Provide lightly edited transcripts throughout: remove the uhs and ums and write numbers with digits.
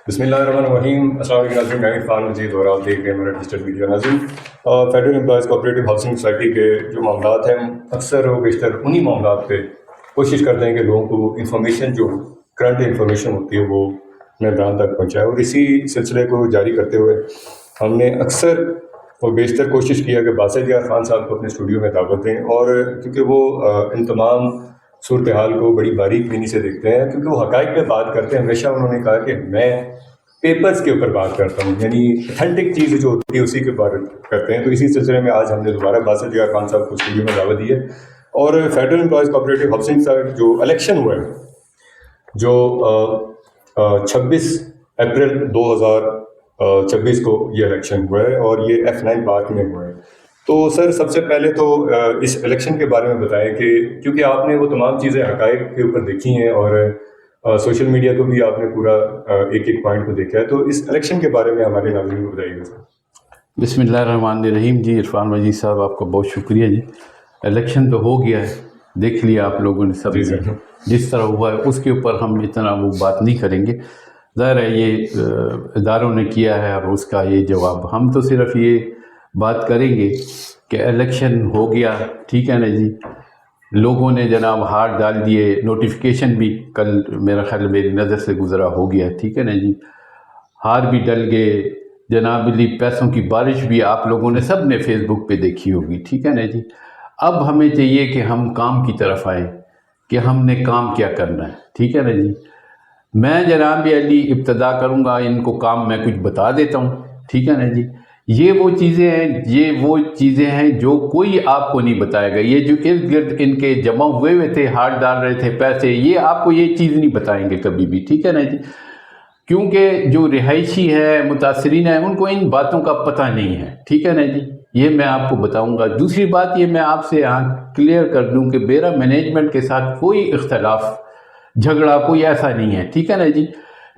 بسم اللہ الرحمن الرحیم. السلام علیکم ناظرین, میں عرفان مجید اور آپ دیکھ رہے ہیں میرا ڈیجیٹل میڈیا. ناظرین, federal employees cooperative housing society کے جو معاملات ہیں اکثر و بیشتر انہی معاملات پہ کوشش کرتے ہیں کہ لوگوں کو انفارمیشن جو کرنٹ انفارمیشن ہوتی ہے وہ ممبران تک پہنچائے, اور اسی سلسلے کو جاری کرتے ہوئے ہم نے اکثر اور بیشتر کوشش کیا کہ باسط یار خان صاحب کو اپنے اسٹوڈیو میں دعوت دیں, اور کیونکہ وہ ان تمام صورتحال کو بڑی باریک بینی سے دیکھتے ہیں, کیونکہ وہ حقائق پہ بات کرتے ہیں. ہمیشہ انہوں نے کہا کہ میں پیپرز کے اوپر بات کرتا ہوں, یعنی اتھینٹک چیز جو ہوتی ہے اسی کے بارے کرتے ہیں. تو اسی سلسلے میں آج ہم نے دوبارہ باسط یار خان صاحب کو اسٹوڈیو میں دعوت دی ہے, اور فیڈرل امپلائیز کوآپریٹو ہاؤسنگ کا جو الیکشن ہوا ہے, جو 26 اپریل 2026 کو یہ الیکشن ہوا ہے, اور یہ F9 پارک میں ہوا ہے. تو سر سب سے پہلے تو اس الیکشن کے بارے میں بتائیں کہ کیونکہ آپ نے وہ تمام چیزیں حقائق کے اوپر دیکھی ہیں اور سوشل میڈیا کو بھی آپ نے پورا ایک ایک پوائنٹ کو دیکھا ہے, تو اس الیکشن کے بارے میں ہمارے ناظرین کو بتائیے گا سر. بسم اللہ الرحمن الرحیم. جی عرفان مجید صاحب, آپ کا بہت شکریہ. جی الیکشن تو ہو گیا ہے, دیکھ لیا آپ لوگوں نے سب. جس طرح ہوا ہے اس کے اوپر ہم اتنا وہ بات نہیں کریں گے. ظاہر ہے یہ اداروں نے کیا ہے اور اس کا یہ جواب. ہم تو صرف یہ بات کریں گے کہ الیکشن ہو گیا, ٹھیک ہے نا جی. لوگوں نے جناب ہاتھ ڈال دیے, نوٹیفیکیشن بھی کل میرا خیال میری نظر سے گزرا ہو گیا, ٹھیک ہے نا جی. ہار بھی ڈل گئے جناب, علی پیسوں کی بارش بھی آپ لوگوں نے سب نے فیس بک پہ دیکھی ہوگی, ٹھیک ہے نا جی. اب ہمیں چاہیے کہ ہم کام کی طرف آئیں کہ ہم نے کام کیا کرنا ہے, ٹھیک ہے نا جی. میں جناب علی ابتدا کروں گا, ان کو کام میں کچھ بتا دیتا ہوں, ٹھیک ہے نا جی. یہ وہ چیزیں ہیں جو کوئی آپ کو نہیں بتائے گا. یہ جو ارد گرد ان کے جمع ہوئے تھے, ہاتھ ڈال رہے تھے پیسے, یہ آپ کو یہ چیز نہیں بتائیں گے کبھی بھی, ٹھیک ہے نا جی. کیونکہ جو رہائشی ہے, متاثرین ہیں, ان کو ان باتوں کا پتہ نہیں ہے, ٹھیک ہے نا جی. یہ میں آپ کو بتاؤں گا. دوسری بات یہ میں آپ سے یہاں کلیئر کر دوں کہ میرا مینجمنٹ کے ساتھ کوئی اختلاف جھگڑا کوئی ایسا نہیں ہے, ٹھیک ہے نا جی.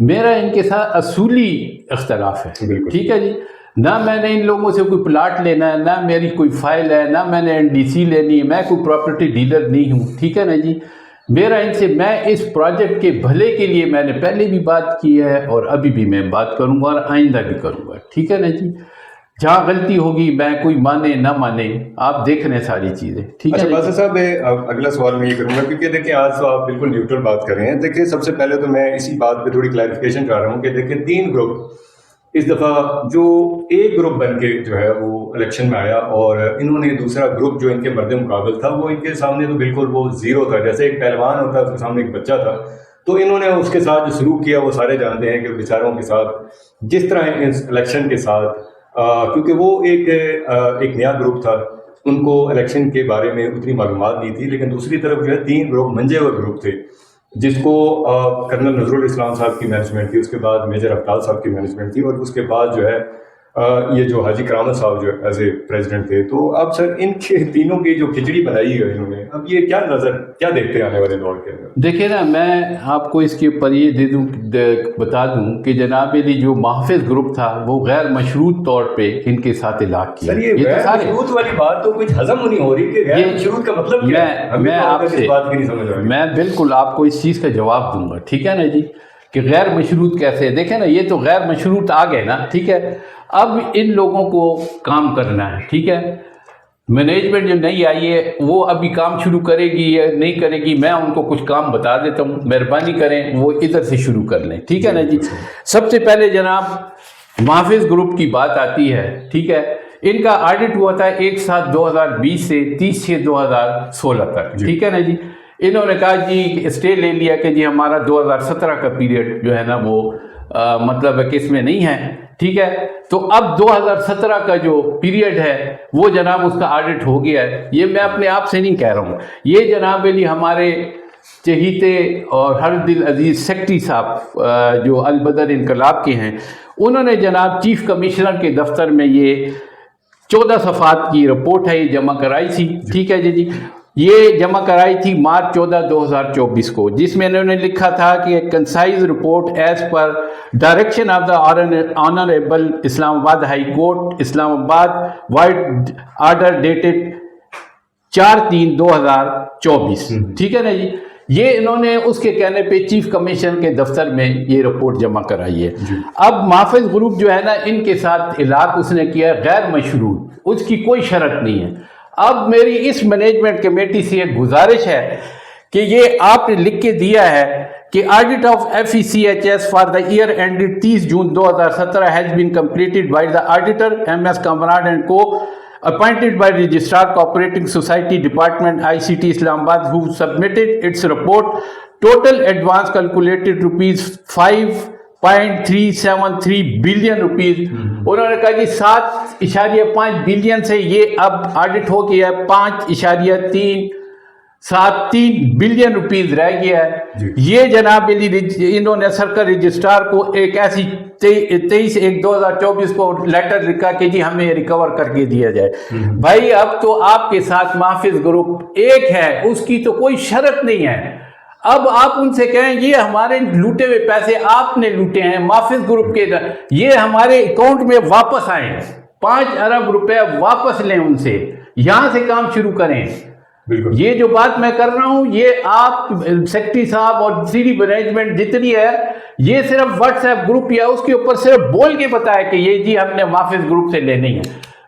میرا ان کے ساتھ اصولی اختلاف ہے, ٹھیک ہے جی. نہ میں نے ان لوگوں سے کوئی پلاٹ لینا ہے, نہ میری کوئی فائل ہے, نہ میں نے NDC لینی ہے, میں کوئی پراپرٹی ڈیلر نہیں ہوں, ٹھیک ہے نا جی. میرا ان سے, میں اس پروجیکٹ کے بھلے کے لیے میں نے پہلے بھی بات کی ہے اور ابھی بھی میں بات کروں گا اور آئندہ بھی کروں گا, ٹھیک ہے نا جی. جہاں غلطی ہوگی میں کوئی مانے نہ مانے آپ دیکھ رہے ہیں ساری چیزیں, ٹھیک ہے. اچھا باسط صاحب, میں اگلا سوال میں یہ کروں گا کیونکہ دیکھیں آج تو آپ بالکل نیوٹرل بات کر رہے ہیں. دیکھیں سب سے پہلے تو میں اسی بات پہ تھوڑی کلیریفیکیشن چاہ رہا ہوں کہ دیکھیں 3 گروپ اس دفعہ, جو ایک گروپ بن کے جو ہے وہ الیکشن میں آیا, اور انہوں نے دوسرا گروپ جو ان کے مرد مقابل تھا وہ ان کے سامنے تو بالکل وہ زیرو تھا, جیسے ایک پہلوان ہوتا ہے اس کے سامنے ایک بچہ تھا. تو انہوں نے اس کے ساتھ جو سلوک کیا وہ سارے جانتے ہیں کہ بیچاروں کے ساتھ جس طرح اس الیکشن کے ساتھ, کیونکہ وہ ایک نیا گروپ تھا, ان کو الیکشن کے بارے میں اتنی معلومات نہیں تھی. لیکن دوسری طرف جو ہے 3 گروپ منجے ہوئے گروپ تھے, جس کو کرنل نظر الاسلام صاحب کی مینجمنٹ تھی, اس کے بعد میجر افطال صاحب کی مینجمنٹ تھی, اور اس کے بعد جو ہے یہ جو حاجی کرامت صاحب جو ایز اے پریزیڈنٹ تھے. تو اب سر ان کے تینوں کی جو کھچڑی بنائی ہے انہوں نے, اب یہ کیا دیکھتے ہیں آنے والے دور کے اندر؟ دیکھیں نا, میں آپ کو اس کے اوپر یہ بتا دوں کہ جناب علی جو محافظ گروپ تھا وہ غیر مشروط طور پہ ان کے ساتھ علاق کیا. سر یہ غیر مشروط والی بات تو کچھ ہضم نہیں ہو رہی کہ غیر مشروط کا مطلب کیا ہے؟ میں آپ سے میں بالکل آپ کو اس چیز کا جواب دوں گا, ٹھیک ہے نا جی, کہ غیر مشروط کیسے. دیکھیں نا, یہ تو غیر مشروط آ گئے نا, ٹھیک ہے. اب ان لوگوں کو کام کرنا ہے, ٹھیک ہے. مینجمنٹ جو نہیں آئی ہے وہ ابھی کام شروع کرے گی یا نہیں کرے گی, میں ان کو کچھ کام بتا دیتا ہوں, مہربانی کریں وہ ادھر سے شروع کر لیں, ٹھیک ہے نا جی. سب سے پہلے جناب محافظ گروپ کی بات آتی ہے, ٹھیک ہے. ان کا آڈٹ ہوا تھا 1/7/2020 سے 30/6/2016 تک, ٹھیک ہے نا جی. انہوں نے کہا جی اسٹے لے لیا کہ جی ہمارا 2017 کا پیریڈ جو ہے نا وہ مطلب ہے کہ اس میں نہیں ہے, ٹھیک ہے. تو اب 2017 کا جو پیریڈ ہے وہ جناب اس کا آڈٹ ہو گیا ہے. یہ میں اپنے آپ سے نہیں کہہ رہا ہوں, یہ جناب علی ہمارے چہیتے اور ہر دل عزیز سیکٹری صاحب جو البدر انقلاب کے ہیں, انہوں نے جناب چیف کمشنر کے دفتر میں یہ 14 صفحات کی رپورٹ ہے, یہ جمع کرائی تھی, ٹھیک ہے جی. یہ جمع کرائی تھی مارچ 14 2024 کو, جس میں انہوں نے لکھا تھا کہ concise report as per direction of the honourable Islamabad high court اسلام آباد وائڈ آرڈر ڈیٹڈ 4/3/2024, ٹھیک ہے نا جی. یہ انہوں نے اس کے کہنے پہ چیف کمیشن کے دفتر میں یہ رپورٹ جمع کرائی ہے. اب محافظ گروپ جو ہے نا ان کے ساتھ علاق اس نے کیا ہے غیر مشروط, اس کی کوئی شرط نہیں ہے. اب میری اس مینجمنٹ کمیٹی سے ایک گزارش ہے کہ یہ آپ نے لکھ کے دیا ہے کہ audit of FECHS for the year ended 30 June 2017 has been completed by the auditor MS Kamran and co appointed by Registrar Cooperating Society Department ICT Islamabad, who submitted its report. Total advance calculated rupees 5.373 billion rupees. انہوں نے کہا کہ 7.5 billion سے یہ اب audit ہو گیا ہے 5.373 billion rupees رہ گیا ہے. یہ جناب انہوں نے سرکل رجسٹرار کو ایک ایسی 23/1/2024 کو لیٹر لکھا کہ جی ہمیں ریکور کر کے دیا جائے. بھائی اب تو آپ کے ساتھ محافظ گروپ ایک ہے, اس کی تو کوئی شرط نہیں ہے. اب آپ ان سے کہیں یہ ہمارے لوٹے ہوئے پیسے آپ نے لوٹے ہیں محافظ گروپ کے, یہ ہمارے اکاؤنٹ میں واپس آئیں, 5 ارب روپے واپس لیں ان سے, یہاں سے کام شروع کریں. یہ جو بات میں کر رہا ہوں یہ آپ سیکرٹری صاحب اور دوسری مینجمنٹ جتنی ہے یہ صرف واٹس ایپ گروپ یا اس کے اوپر صرف بول کے بتایا کہ یہ جی ہم نے محافظ گروپ سے لینی ہے.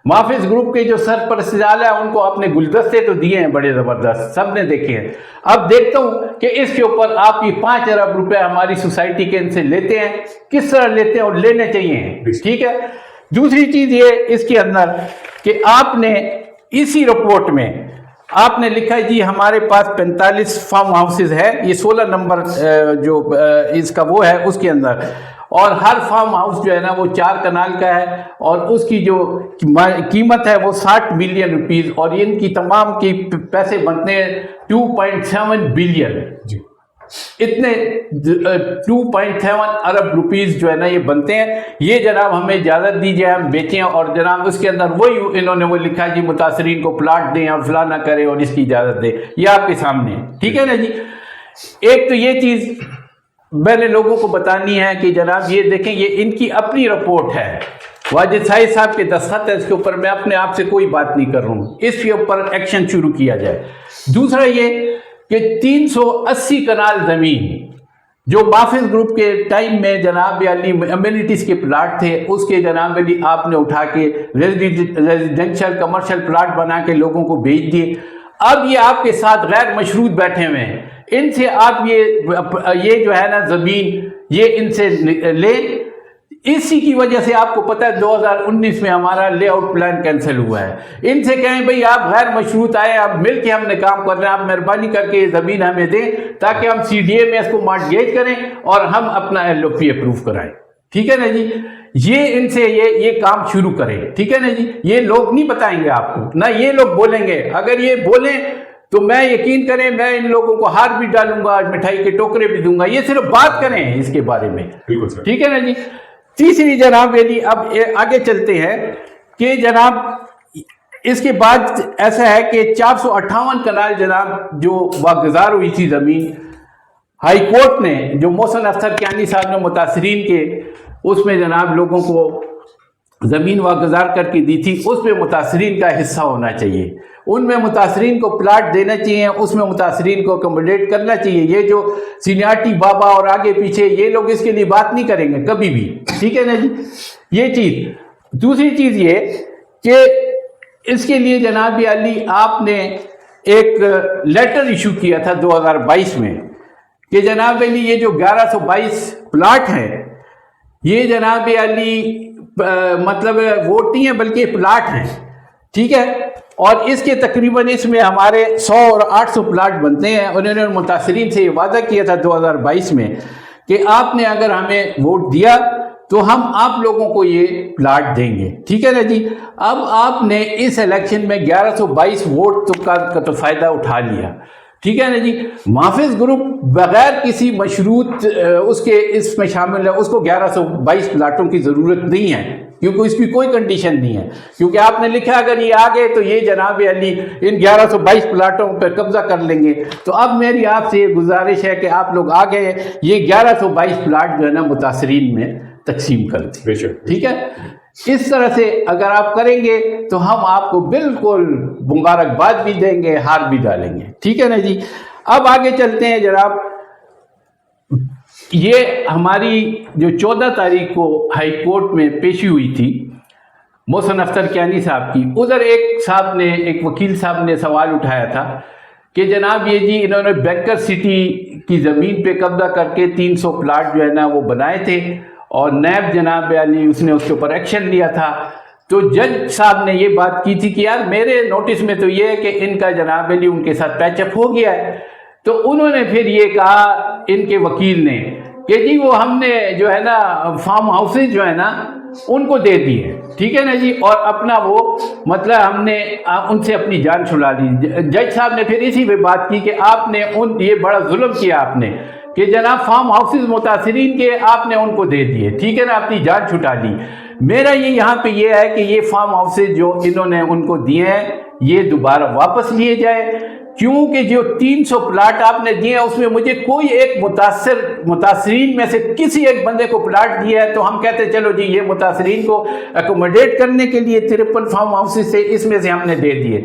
محافظ گروپ کے جو سرپرست ہے ان کو آپ نے گلدستے تو دیے ہیں بڑے زبردست, سب نے دیکھے ہیں. اب دیکھتا ہوں کہ اس کے اوپر آپ یہ 5 ارب روپے ہماری سوسائٹی کے ان سے لیتے ہیں, کس طرح لیتے ہیں اور لینے چاہیے. ٹھیک ہے. دوسری چیز یہ اس کے اندر کہ آپ نے اسی رپورٹ میں آپ نے لکھا ہے جی ہمارے پاس 45 فارم ہاؤسز ہے, یہ 16 نمبر جو اس کا وہ ہے اس کے اندر, اور ہر فارم ہاؤس جو ہے نا وہ 4 کنال کا ہے اور اس کی جو قیمت ہے وہ 60 ملین روپیز, اور ان کی تمام کی پیسے بنتے ہیں 2.7 بلین. اتنے 2.7 ارب روپیز جو ہے نا یہ بنتے ہیں. یہ جناب ہمیں اجازت دیجیے ہم بیچیں, اور جناب اس کے اندر وہی انہوں نے وہ لکھا جی متاثرین کو پلاٹ دیں اور فلاں نہ کریں اور اس کی اجازت دیں. یہ آپ کے سامنے ٹھیک ہے نا جی. ایک تو یہ چیز میں نے لوگوں کو بتانی ہے کہ جناب یہ دیکھیں یہ ان کی اپنی رپورٹ ہے, واجد سائد صاحب کے دستخط ہے اس کے اوپر, میں اپنے آپ سے کوئی بات نہیں کر رہا ہوں, اس کے اوپر ایکشن شروع کیا جائے. دوسرا یہ کہ 380 کنال زمین جو محافظ گروپ کے ٹائم میں جناب علی امیونٹیز کے پلاٹ تھے اس کے جناب علی آپ نے اٹھا کے ریزیڈینشل کمرشل پلاٹ بنا کے لوگوں کو بیچ دیے. اب یہ آپ کے ساتھ غیر مشروط بیٹھے ہوئے ہیں, ان سے آپ یہ جو ہے نا زمین یہ ان سے لیں. اسی کی وجہ سے آپ کو پتہ ہے 2019 میں ہمارا لے آؤٹ پلان کینسل ہوا ہے. ان سے کہیں بھئی آپ غیر مشروط آئے, آپ مل کے ہم نے کام کر رہے ہیں, آپ مہربانی کر کے یہ زمین ہمیں دیں تاکہ ہم CDA میں اس کو مارٹگیج کریں اور ہم اپنا LOP اپروو کرائیں. ٹھیک ہے نا جی. یہ ان سے یہ کام شروع کریں. ٹھیک ہے نا جی. یہ لوگ نہیں بتائیں گے آپ کو, نہ یہ لوگ بولیں گے. اگر یہ بولیں تو میں یقین کریں میں ان لوگوں کو ہار بھی ڈالوں گا, مٹھائی کے ٹوکرے بھی دوں گا. یہ صرف بات کریں اس کے بارے میں. ٹھیک ہے نا جی. تیسری جناب علی اب آگے چلتے ہیں کہ جناب اس کے بعد ایسا ہے کہ 458 کنال جناب جو واگزار ہوئی تھی زمین, ہائی کورٹ نے جو محسن افسر کیانی صاحب نے متاثرین کے اس میں جناب لوگوں کو زمین واگزار کر کے دی تھی, اس میں متاثرین کا حصہ ہونا چاہیے. ان میں متاثرین کو پلاٹ دینا چاہیے, اس میں متاثرین کو اکوموڈیٹ کرنا چاہیے. یہ جو سینیارٹی بابا اور آگے پیچھے یہ لوگ اس کے لیے بات نہیں کریں گے کبھی بھی. ٹھیک ہے نا جی. یہ چیز. دوسری چیز یہ کہ اس کے لیے جناب علی آپ نے ایک لیٹر ایشو کیا تھا 2022 میں کہ جناب علی یہ جو 1122 پلاٹ ہیں یہ جناب علی مطلب ووٹ نہیں ہے بلکہ پلاٹ ہیں. ٹھیک ہے. اور اس کے تقریباً اس میں ہمارے 100 اور 800 پلاٹ بنتے ہیں. انہوں نے متاثرین سے یہ وعدہ کیا تھا 2022 میں کہ آپ نے اگر ہمیں ووٹ دیا تو ہم آپ لوگوں کو یہ پلاٹ دیں گے. ٹھیک ہے نا جی. اب آپ نے اس الیکشن میں 1122 ووٹ کا تو فائدہ اٹھا لیا. ٹھیک ہے نا جی. محافظ گروپ بغیر کسی مشروط اس کے اس میں شامل ہے, اس کو 1122 پلاٹوں کی ضرورت نہیں ہے کیونکہ اس کی کوئی کنڈیشن نہیں ہے, کیونکہ آپ نے لکھا اگر یہ آ گئے تو یہ جناب علی ان 1122 پلاٹوں پر قبضہ کر لیں گے. تو اب میری آپ سے یہ گزارش ہے کہ آپ لوگ آ گئے یہ 1122 پلاٹ جو ہے نا متاثرین میں تقسیم کر دیں. ٹھیک ہے. اس طرح سے اگر آپ کریں گے تو ہم آپ کو بالکل مبارکباد بھی دیں گے, ہار بھی ڈالیں گے. ٹھیک ہے نا جی. اب آگے چلتے ہیں جناب. یہ ہماری جو 14 تاریخ کو ہائی کورٹ میں پیشی ہوئی تھی محسن اختر کیانی صاحب کی، ادھر ایک وکیل صاحب نے سوال اٹھایا تھا کہ جناب یہ جی انہوں نے بینکر سٹی کی زمین پہ قبضہ کر کے 300 پلاٹ جو ہے نا وہ بنائے تھے، اور نیب جناب علی اس نے اس کے اوپر ایکشن لیا تھا. تو جج صاحب نے یہ بات کی تھی کہ یار میرے نوٹس میں تو یہ ہے کہ ان کا جناب علی ان کے ساتھ پیچ اپ ہو گیا ہے. تو انہوں نے پھر یہ کہا ان کے وکیل نے کہ جی وہ ہم نے جو ہے نا فارم ہاؤسز جو ہے نا ان کو دے دیے، ٹھیک ہے نا جی، اور اپنا وہ مطلب ہم نے ان سے اپنی جان چھڑا لی. جج صاحب نے پھر اسی پہ بات کی کہ آپ نے یہ بڑا ظلم کیا آپ نے کہ جناب فارم ہاؤسز متاثرین کے آپ نے ان کو دے دیے، ٹھیک ہے نا، اپنی جان چھٹا لی. میرا یہ یہاں پہ یہ ہے کہ یہ فارم ہاؤسز جو انہوں نے ان کو دیے ہیں یہ دوبارہ واپس لیے جائے، کیونکہ جو 300 پلاٹ آپ نے دیے ہیں اس میں مجھے کوئی ایک متاثرین میں سے کسی ایک بندے کو پلاٹ دیا ہے تو ہم کہتے چلو جی یہ متاثرین کو اکوموڈیٹ کرنے کے لیے 53 فارم ہاؤسز سے اس میں سے ہم نے دے دیے.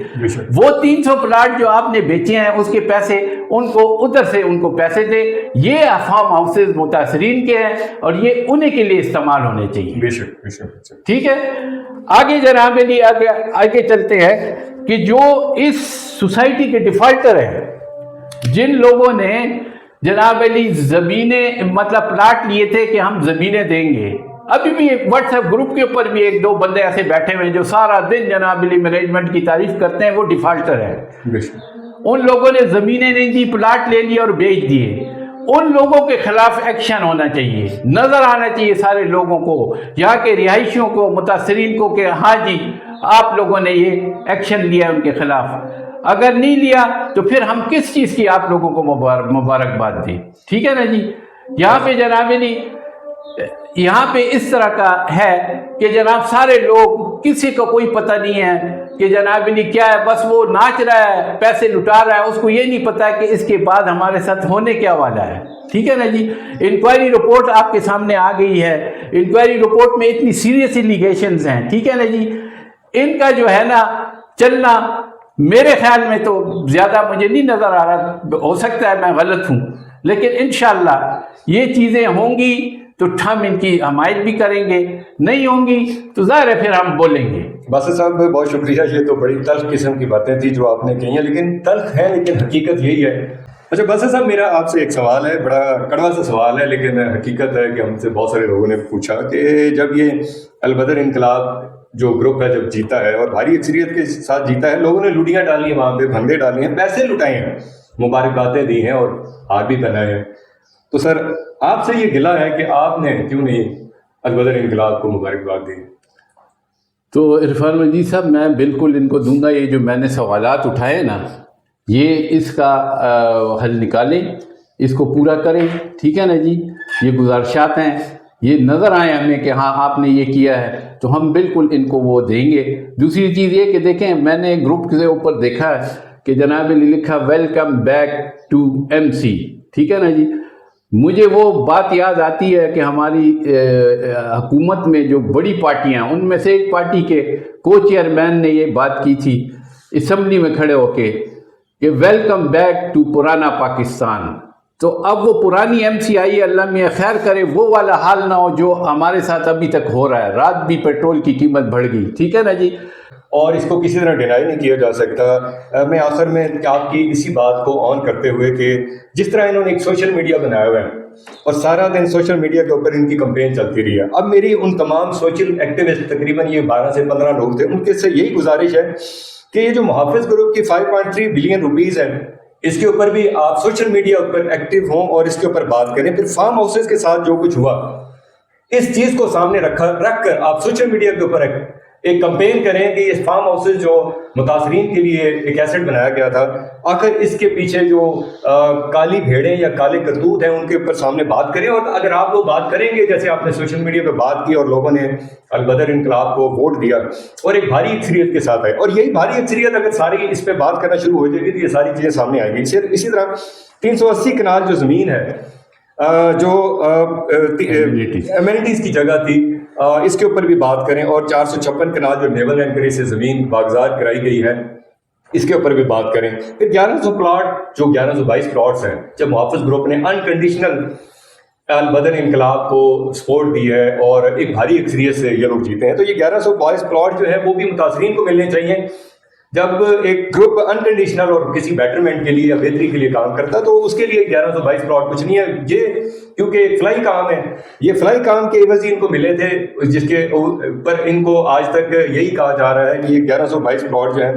وہ 300 پلاٹ جو آپ نے بیچے ہیں اس کے پیسے ان کو ادھر سے ان کو پیسے دے. یہ فارم ہاؤسز متاثرین کے ہیں اور یہ انہیں کے لیے استعمال ہونے چاہیے. ٹھیک ہے. آگے جناب علی آگے چلتے ہیں کہ جو اس سوسائٹی کے ڈیفالٹر ہیں، جن لوگوں نے جناب علی زمینیں مطلب پلاٹ لیے تھے کہ ہم زمینیں دیں گے، ابھی بھی واٹس ایپ گروپ کے اوپر بھی 1-2 بندے ایسے بیٹھے ہوئے ہیں جو سارا دن جناب علی مینجمنٹ کی تعریف کرتے ہیں، وہ ڈیفالٹر ہیں. ان لوگوں نے زمینیں نہیں دی، پلاٹ لے لیے اور بیچ دیے. ان لوگوں کے خلاف ایکشن ہونا چاہیے، نظر آنا چاہیے سارے لوگوں کو، یہاں کے رہائشیوں کو، متاثرین کو، کہ ہاں جی آپ لوگوں نے یہ ایکشن لیا ان کے خلاف. اگر نہیں لیا تو پھر ہم کس چیز کی آپ لوگوں کو مبارکباد دیں. ٹھیک ہے نا جی. یہاں پہ جناب علی یہاں پہ اس طرح کا ہے کہ جناب سارے لوگ، کسی کو کوئی پتہ نہیں ہے کہ جناب علی کیا ہے، بس وہ ناچ رہا ہے، پیسے لٹا رہا ہے، اس کو یہ نہیں پتا کہ اس کے بعد ہمارے ساتھ ہونے کیا والا ہے. ٹھیک ہے نا جی. انکوائری رپورٹ آپ کے سامنے آ گئی ہے. انکوائری رپورٹ میں اتنی سیریس ایلیگیشنز ہیں. ٹھیک ہے نا جی. ان کا جو ہے نا چلنا میرے خیال میں تو زیادہ مجھے نہیں نظر آ رہا، ہو سکتا ہے میں غلط ہوں، لیکن انشاءاللہ یہ چیزیں ہوں گی تو ہم ان کی حمایت بھی کریں گے، نہیں ہوں گی تو ظاہر ہے پھر ہم بولیں گے. باسط صاحب بہت شکریہ. یہ تو بڑی تلخ قسم کی باتیں تھی جو آپ نے کہی ہیں، لیکن تلخ ہے لیکن حقیقت یہی ہے. اچھا باسط صاحب میرا آپ سے ایک سوال ہے، بڑا کڑوا سا سوال ہے لیکن حقیقت ہے کہ ہم سے بہت سارے لوگوں نے پوچھا کہ جب یہ البدر انقلاب جو گروپ ہے جب جیتا ہے اور بھاری اکثریت کے ساتھ جیتا ہے، لوگوں نے لوٹیاں ڈالی ہیں، وہاں پہ بھنگے ڈالے ہیں، پیسے لٹائے ہیں، مبارکبادیں دی ہیں اور ہار بھی پہنائے ہیں. تو سر آپ سے یہ گلہ ہے کہ آپ نے کیوں نہیں البدر انقلاب کو مبارکباد دی؟ تو عرفان مجید صاحب میں بالکل ان کو دوں گا. یہ جو میں نے سوالات اٹھائے نا یہ اس کا حل نکالیں، اس کو پورا کریں. ٹھیک ہے نا جی. یہ گزارشات ہیں، یہ نظر آئے ہمیں کہ ہاں آپ نے یہ کیا ہے تو ہم بالکل ان کو وہ دیں گے. دوسری چیز یہ کہ دیکھیں میں نے گروپ کے اوپر دیکھا ہے کہ جناب نے لکھا welcome back to M C. ٹھیک ہے نا جی. مجھے وہ بات یاد آتی ہے کہ ہماری حکومت میں جو بڑی پارٹیاں، ان میں سے ایک پارٹی کے کو چیئرمین نے یہ بات کی تھی اسمبلی میں کھڑے ہو کے کہ ویلکم بیک ٹو پرانا پاکستان. تو اب وہ پرانی ایم سی آئی، اللہ میاں خیر کرے وہ والا حال نہ ہو جو ہمارے ساتھ ابھی تک ہو رہا ہے. رات بھی پیٹرول کی قیمت بڑھ گئی. ٹھیک ہے نا جی. اور اس کو کسی طرح ڈینائی نہیں کیا جا سکتا. میں آخر میں آپ کی اسی بات کو آن کرتے ہوئے کہ جس طرح انہوں نے ایک سوشل میڈیا بنایا ہوا ہے اور سارا دن سوشل میڈیا کے اوپر ان کی کمپین چلتی رہی ہے. اب میری ان تمام سوشل ایکٹیوسٹ، تقریباً یہ 12 سے 15 لوگ تھے، ان کے سے یہی گزارش ہے کہ یہ جو محافظ گروپ کی 5.3 بلین روپیز ہے اس کے اوپر بھی آپ سوشل میڈیا پر ایکٹیو ہوں اور اس کے اوپر بات کریں. پھر فارم ہاؤسز کے ساتھ جو کچھ ہوا اس چیز کو سامنے رکھ کر آپ سوشل میڈیا کے اوپر ایک کمپین کریں کہ یہ فارم ہاؤسز جو متاثرین کے لیے ایک ایسٹ بنایا گیا تھا، آخر اس کے پیچھے جو کالی بھیڑیں یا کالے کرتوت ہیں ان کے اوپر سامنے بات کریں. اور اگر آپ وہ بات کریں گے جیسے آپ نے سوشل میڈیا پہ بات کی اور لوگوں نے البدر انقلاب کو ووٹ دیا اور ایک بھاری اکثریت کے ساتھ آئے، اور یہی بھاری اکثریت اگر ساری اس پہ بات کرنا شروع ہو جائے گی تو یہ ساری چیزیں سامنے آئیں گی. اسی طرح 380 کنال جو زمین ہے جو ایمینٹیز کی جگہ تھی اس کے اوپر بھی بات کریں، اور 456 کنال جو نیول اینکریج سے زمین باغزار کرائی گئی ہے اس کے اوپر بھی بات کریں. پھر 1100 پلاٹ جو 1122 پلاٹس ہیں جب محافظ گروپ نے انکنڈیشنل البدر انقلاب کو سپورٹ دی ہے اور ایک بھاری اکثریت سے یہ لوگ جیتے ہیں, تو یہ 1122 پلاٹ جو ہیں وہ بھی متاثرین کو ملنے چاہیے. جب ایک گروپ انکنڈیشنل اور کسی بیٹرمنٹ کے لیے یا بہتری کے لیے کام کرتا ہے تو اس کے لیے 1122 پلاٹ کچھ نہیں ہے. یہ کیونکہ ایک فلائی کام ہے, یہ فلائی کام کے عوض ان کو ملے تھے, جس کے پر ان کو آج تک یہی کہا جا رہا ہے کہ یہ 1122 پلاٹ جو ہیں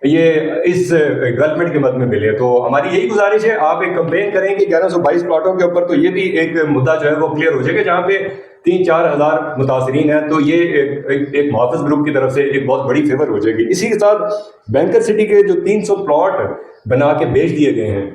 یہ اس ڈیولپمنٹ کے مد میں ملے. تو ہماری یہی گزارش ہے, آپ ایک کمپین کریں گے 1122 پلاٹوں کے اوپر, تو یہ بھی ایک مدعا جو ہے وہ کلیئر ہو جائے گا. جہاں پہ 3-4 ہزار متاثرین ہیں تو یہ ایک محافظ گروپ کی طرف سے ایک بہت بڑی فیور ہو جائے گی. اسی کے ساتھ بینکر سٹی کے جو 300 پلاٹ بنا کے بیچ دیے گئے ہیں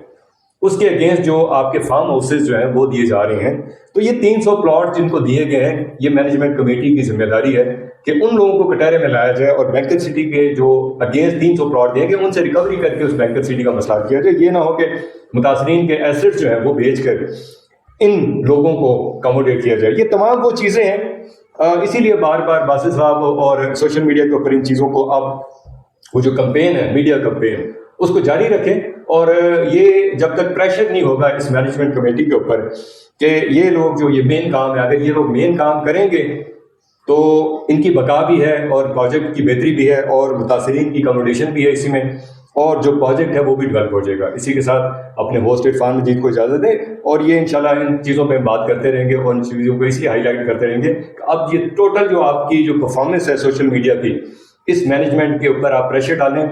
اس کے اگینسٹ جو آپ کے فارم ہاؤسز جو ہیں وہ دیے جا رہے ہیں, تو یہ 300 پلاٹ جن کو دیے گئے ہیں یہ مینجمنٹ کمیٹی کی ذمہ داری ہے کہ ان لوگوں کو کٹہرے میں لایا جائے اور بینکر سٹی کے جو اگینسٹ 300 پلاٹ دیں گے ان سے ریکوری کر کے اس بینکر سٹی کا مسئلہ کیا جائے. یہ نہ ہو کہ متاثرین کے ایسٹس جو ہیں وہ بیچ کر ان لوگوں کو کموڈیٹ کیا جائے. یہ تمام وہ چیزیں ہیں, اسی لیے بار بار باسط صاحب اور سوشل میڈیا کے اوپر ان چیزوں کو اب وہ جو کمپین ہے میڈیا کمپین اس کو جاری رکھیں, اور یہ جب تک پریشر نہیں ہوگا اس مینجمنٹ کمیٹی کے اوپر کہ یہ لوگ جو یہ مین کام ہے, اگر یہ لوگ مین کام کریں گے تو ان کی بقا بھی ہے اور پروجیکٹ کی بہتری بھی ہے اور متاثرین کی اکاموڈیشن بھی ہے اسی میں, اور جو پروجیکٹ ہے وہ بھی ڈیولپ ہو جائے گا. اسی کے ساتھ اپنے ہوسٹ عرفان مجید کو اجازت دیں, اور یہ انشاءاللہ ان چیزوں پہ بات کرتے رہیں گے اور ان چیزوں کو اس لیے ہائی لائٹ کرتے رہیں گے. اب یہ ٹوٹل جو آپ کی جو پرفارمنس ہے سوشل میڈیا کی, اس مینجمنٹ کے اوپر آپ پریشر ڈالیں,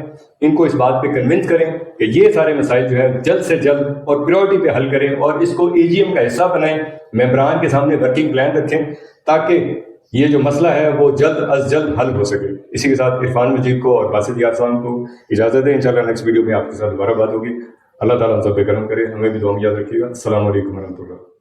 ان کو اس بات پہ کنونس کریں کہ یہ سارے مسائل جو ہیں جلد سے جلد اور پریورٹی پہ حل کریں, اور اس کو AGM کا حصہ بنائیں, ممبران کے سامنے ورکنگ پلان رکھیں تاکہ یہ جو مسئلہ ہے وہ جلد از جلد حل ہو سکے. اسی کے ساتھ عرفان مجید کو اور باسط یار صاحب کو اجازت دیں. انشاءاللہ نیکسٹ ویڈیو میں آپ کے ساتھ دوبارہ بات ہوگی. اللہ تعالیٰ ہم سب پہ کرم کرے, ہمیں بھی دعا میں یاد رکھیے گا. السلام علیکم ورحمۃ اللہ.